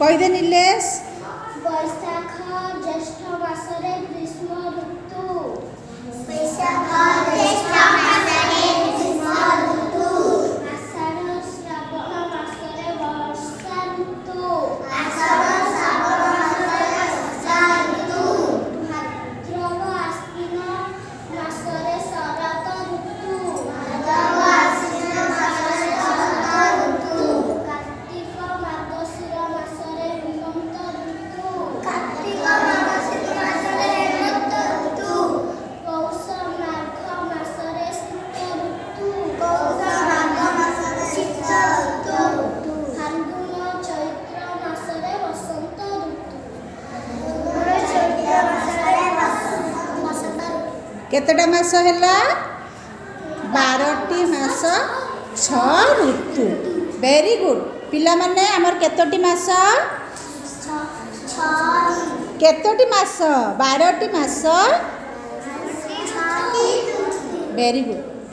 କହିଦେ ନିଲେଶ। ବୈଶାଖ ଜ୍ୟେଷ୍ଠ ମାସରେ ଗ୍ରୀଷ୍ମ ଋତୁ। ବୈଶାଖ ଜ୍ୟେଷ୍ଠ ମାସରେ ଗ୍ରୀଷ୍ମ ଋତୁ। ଆଷାଢ଼ ଶ୍ରାବଣ ମାସରେ ବର୍ଷା ଋତୁ। ଆଷାଢ଼ ଶ୍ରାବଣ ମାସରେ ବର୍ଷା ଋତୁ। ଭାଦ୍ରବ ଆଶ୍ୱିନ ମାସରେ ଶରତ ଋତୁ। ଭାଦ୍ରବ ଆଶ୍ୱିନ ମାସରେ ଶରତ ଋତୁ। କାର୍ତ୍ତିକ ମାର୍ଗଶିର ମାସରେ ହେମନ୍ତ ଋତୁ। କାର୍ତ୍ତିକ ମାର୍ଗଶିର ମାସରେ ହେମନ୍ତ ଋତୁ। ପୌଷ ମାଘ ମାସରେ ଶୀତ ଋତୁ। ପୌଷ ମାଘ ମାସରେ ଶୀତ ଋତୁ। ଫାଲ୍ଗୁନ ଚୈତ୍ର ମାସରେ ବସନ୍ତ ଋତୁ। ଚୈତ୍ର ମାସରେ ବସନ୍ତ ଋତୁ। କେତେଟା ମାସ ହେଲା? 12ଟି ମାସ 6 ଋତୁ। Very good. ପିଲାମାନେ ଆମର କେତୋଟି ମାସ? କେତୋଟି ମାସ? 12ଟି ମାସ। Very good.